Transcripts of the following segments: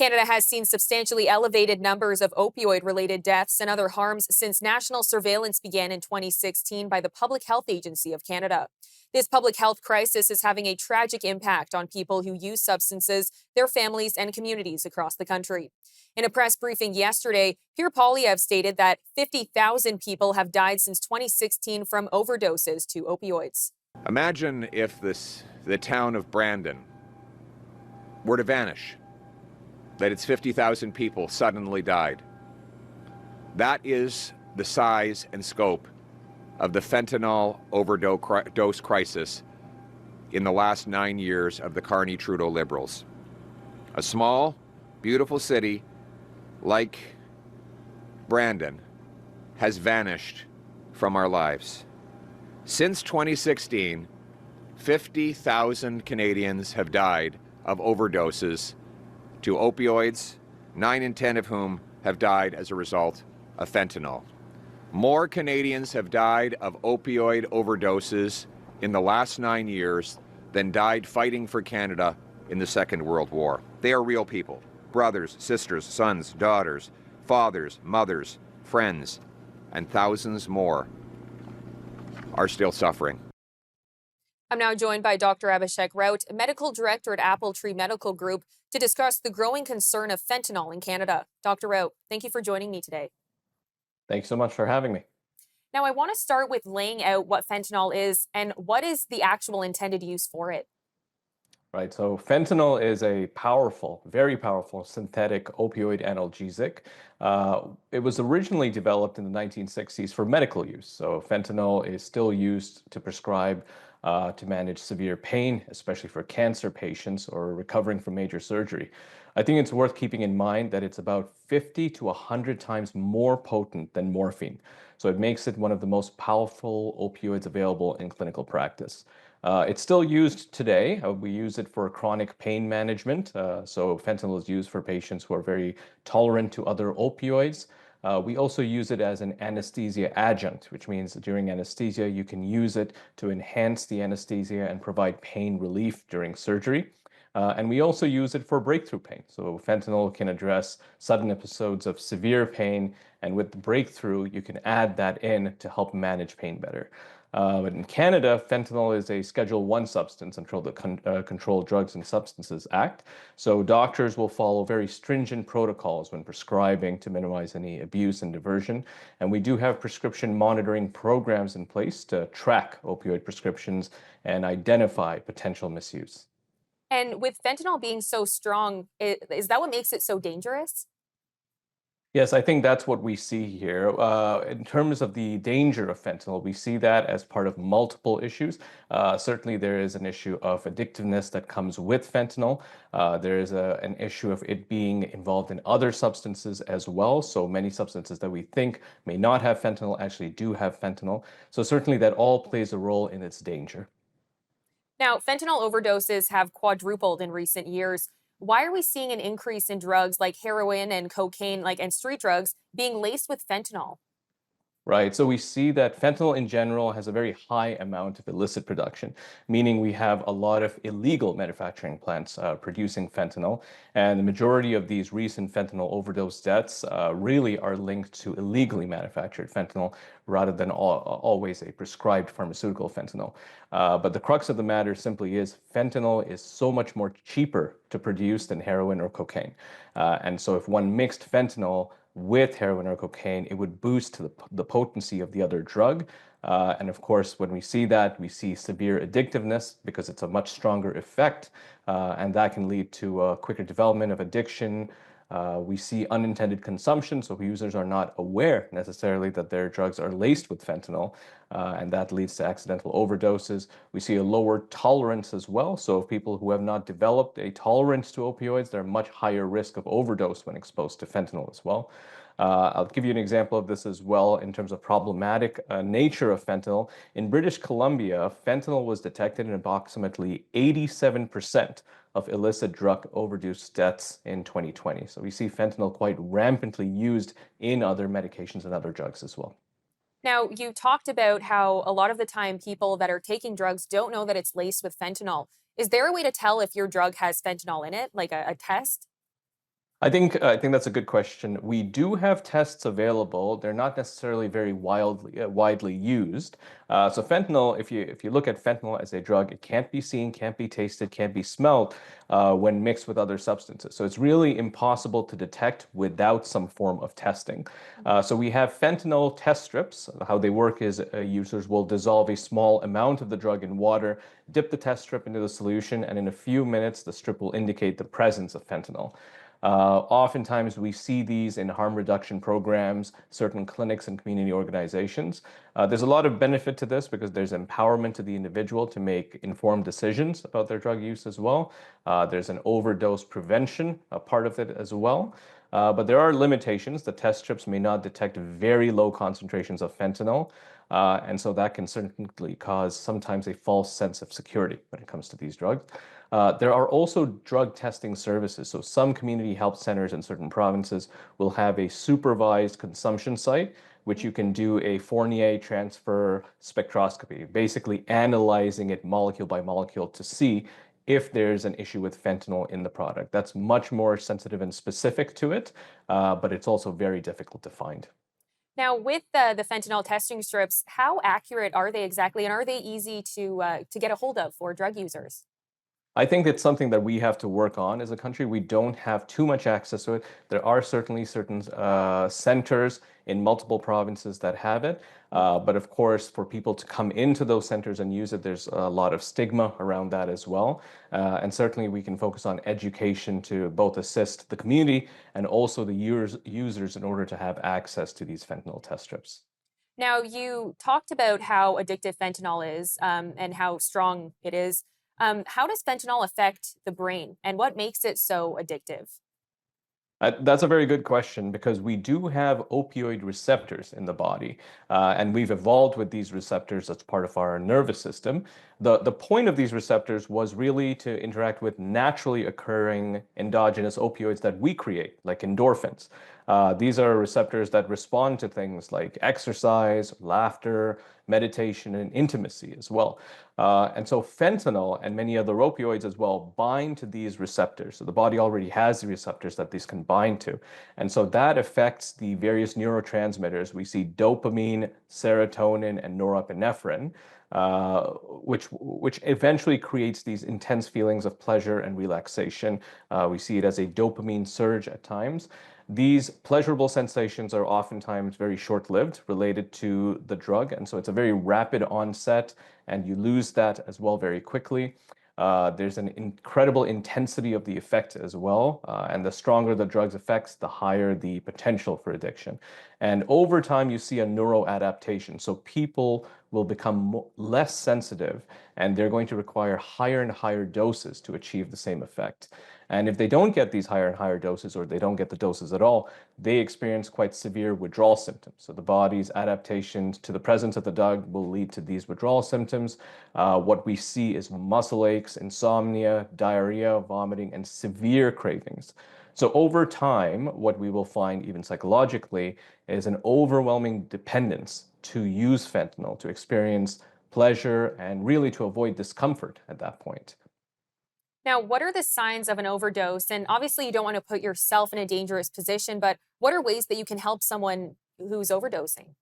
Canada has seen substantially elevated numbers of opioid-related deaths and other harms since national surveillance began in 2016 by the Public Health Agency of Canada. This public health crisis is having a tragic impact on people who use substances, their families, and communities across the country. In a press briefing yesterday, Pierre Poilievre stated that 50,000 people have died since 2016 from overdoses to opioids. Imagine if the town of Brandon were to vanish, that its 50,000 people suddenly died. That is the size and scope of the fentanyl overdose crisis in the last 9 years of the Carney-Trudeau Liberals. A small, beautiful city like Brandon has vanished from our lives. Since 2016, 50,000 Canadians have died of overdoses to opioids, 9 in 10 of whom have died as a result of fentanyl. More Canadians have died of opioid overdoses in the last 9 years than died fighting for Canada in the Second World War. They are real people, brothers, sisters, sons, daughters, fathers, mothers, friends, and thousands more are still suffering. I'm now joined by Dr. Abhishek Raut, medical director at Appletree Medical Group, to discuss the growing concern of fentanyl in Canada. Dr. Raut, thank you for joining me today. Thanks so much for having me. Now, I want to start with laying out what fentanyl is and what is the actual intended use for it. Right, so fentanyl is a powerful, very powerful synthetic opioid analgesic. It was originally developed in the 1960s for medical use. So fentanyl is still used to prescribe to manage severe pain, especially for cancer patients or recovering from major surgery. I think it's worth keeping in mind that it's about 50 to 100 times more potent than morphine. So it makes it one of the most powerful opioids available in clinical practice. It's still used today. We use it for chronic pain management. So fentanyl is used for patients who are very tolerant to other opioids. We also use it as an anesthesia adjunct, which means that during anesthesia, you can use it to enhance the anesthesia and provide pain relief during surgery. And we also use it for breakthrough pain. So fentanyl can address sudden episodes of severe pain, and with the breakthrough, you can add that in to help manage pain better. But in Canada, fentanyl is a Schedule I substance under the Controlled Drugs and Substances Act. So doctors will follow very stringent protocols when prescribing to minimize any abuse and diversion. And we do have prescription monitoring programs in place to track opioid prescriptions and identify potential misuse. And with fentanyl being so strong, is that what makes it so dangerous? Yes, I think that's what we see here. In terms of the danger of fentanyl, we see that as part of multiple issues. Certainly, there is an issue of addictiveness that comes with fentanyl. There is an issue of it being involved in other substances as well. So many substances that we think may not have fentanyl actually do have fentanyl. So certainly that all plays a role in its danger. Now, fentanyl overdoses have quadrupled in recent years. Why are we seeing an increase in drugs like heroin and cocaine, and street drugs, being laced with fentanyl? Right. So we see that fentanyl in general has a very high amount of illicit production, meaning we have a lot of illegal manufacturing plants producing fentanyl. And the majority of these recent fentanyl overdose deaths really are linked to illegally manufactured fentanyl rather than always a prescribed pharmaceutical fentanyl. But the crux of the matter simply is fentanyl is so much more cheaper to produce than heroin or cocaine. And so if one mixed fentanyl with heroin or cocaine, it would boost the potency of the other drug. And of course, when we see that, we see severe addictiveness because it's a much stronger effect, and that can lead to a quicker development of addiction. We see unintended consumption, so users are not aware necessarily that their drugs are laced with fentanyl, and that leads to accidental overdoses. We see a lower tolerance as well, so people who have not developed a tolerance to opioids, they're much higher risk of overdose when exposed to fentanyl as well. I'll give you an example of this as well in terms of problematic nature of fentanyl. In British Columbia, fentanyl was detected in approximately 87% of illicit drug overdose deaths in 2020. So we see fentanyl quite rampantly used in other medications and other drugs as well. Now, you talked about how a lot of the time people that are taking drugs don't know that it's laced with fentanyl. Is there a way to tell if your drug has fentanyl in it, like a test? I think that's a good question. We do have tests available. They're not necessarily very widely used. So fentanyl, if you look at fentanyl as a drug, it can't be seen, can't be tasted, can't be smelled when mixed with other substances. So it's really impossible to detect without some form of testing. So we have fentanyl test strips. How they work is users will dissolve a small amount of the drug in water, dip the test strip into the solution, and in a few minutes, the strip will indicate the presence of fentanyl. Oftentimes, we see these in harm reduction programs, certain clinics and community organizations. There's a lot of benefit to this because there's empowerment to the individual to make informed decisions about their drug use as well. There's an overdose prevention part of it as well. But there are limitations. The test strips may not detect very low concentrations of fentanyl. And so that can certainly cause sometimes a false sense of security when it comes to these drugs. There are also drug testing services. So some community health centers in certain provinces will have a supervised consumption site, which you can do a Fournier transfer spectroscopy, basically analyzing it molecule by molecule to see if there's an issue with fentanyl in the product. That's much more sensitive and specific to it, but it's also very difficult to find. Now, with the fentanyl testing strips, how accurate are they exactly, and are they easy to get a hold of for drug users? I think it's something that we have to work on as a country. We don't have too much access to it. There are certainly certain centers in multiple provinces that have it. But of course, for people to come into those centers and use it, there's a lot of stigma around that as well. And certainly we can focus on education to both assist the community and also the users in order to have access to these fentanyl test strips. Now, you talked about how addictive fentanyl is and how strong it is. How does fentanyl affect the brain, and what makes it so addictive? That's a very good question because we do have opioid receptors in the body, and we've evolved with these receptors as part of our nervous system. The point of these receptors was really to interact with naturally occurring endogenous opioids that we create, like endorphins. These are receptors that respond to things like exercise, laughter, meditation, and intimacy as well. And so fentanyl and many other opioids as well bind to these receptors. So the body already has the receptors that these can bind to. And so that affects the various neurotransmitters. We see dopamine, serotonin, and norepinephrine, which eventually creates these intense feelings of pleasure and relaxation. We see it as a dopamine surge at times. These pleasurable sensations are oftentimes very short-lived related to the drug, and so it's a very rapid onset, and you lose that as well very quickly. There's an incredible intensity of the effect as well, and the stronger the drug's effects, the higher the potential for addiction. And over time, you see a neuroadaptation. So people will become less sensitive, and they're going to require higher and higher doses to achieve the same effect. And if they don't get these higher and higher doses, or they don't get the doses at all, they experience quite severe withdrawal symptoms. So the body's adaptations to the presence of the drug will lead to these withdrawal symptoms. What we see is muscle aches, insomnia, diarrhea, vomiting, and severe cravings. So over time, what we will find, even psychologically, is an overwhelming dependence to use fentanyl, to experience pleasure, and really to avoid discomfort at that point. Now, what are the signs of an overdose? And obviously, you don't want to put yourself in a dangerous position, but what are ways that you can help someone who's overdosing?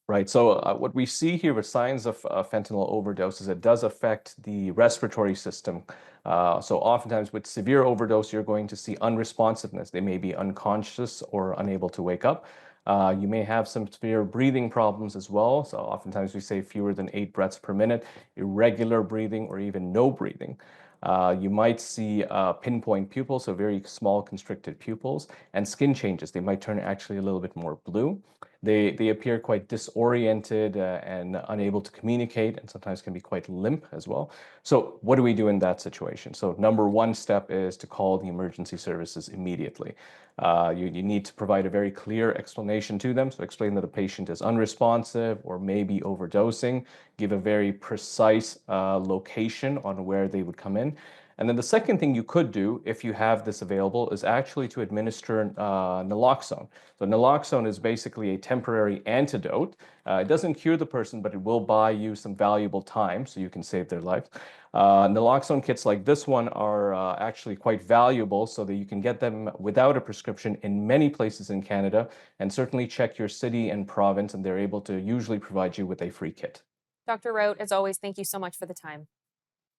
Right. So what we see here with signs of fentanyl overdoses, it does affect the respiratory system. So oftentimes with severe overdose, you're going to see unresponsiveness. They may be unconscious or unable to wake up. You may have some severe breathing problems as well. So oftentimes we say fewer than 8 breaths per minute, irregular breathing, or even no breathing. You might see pinpoint pupils, so very small constricted pupils, and skin changes. They might turn actually a little bit more blue. They appear quite disoriented and unable to communicate, and sometimes can be quite limp as well. So what do we do in that situation? So number one step is to call the emergency services immediately. You need to provide a very clear explanation to them. So explain that the patient is unresponsive or maybe overdosing. Give a very precise location on where they would come in. And then the second thing you could do if you have this available is actually to administer naloxone. So naloxone is basically a temporary antidote. It doesn't cure the person, but it will buy you some valuable time so you can save their life. Naloxone kits like this one are actually quite valuable so that you can get them without a prescription in many places in Canada, and certainly check your city and province, and they're able to usually provide you with a free kit. Dr. Raut, as always, thank you so much for the time.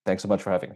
Thanks so much for having me.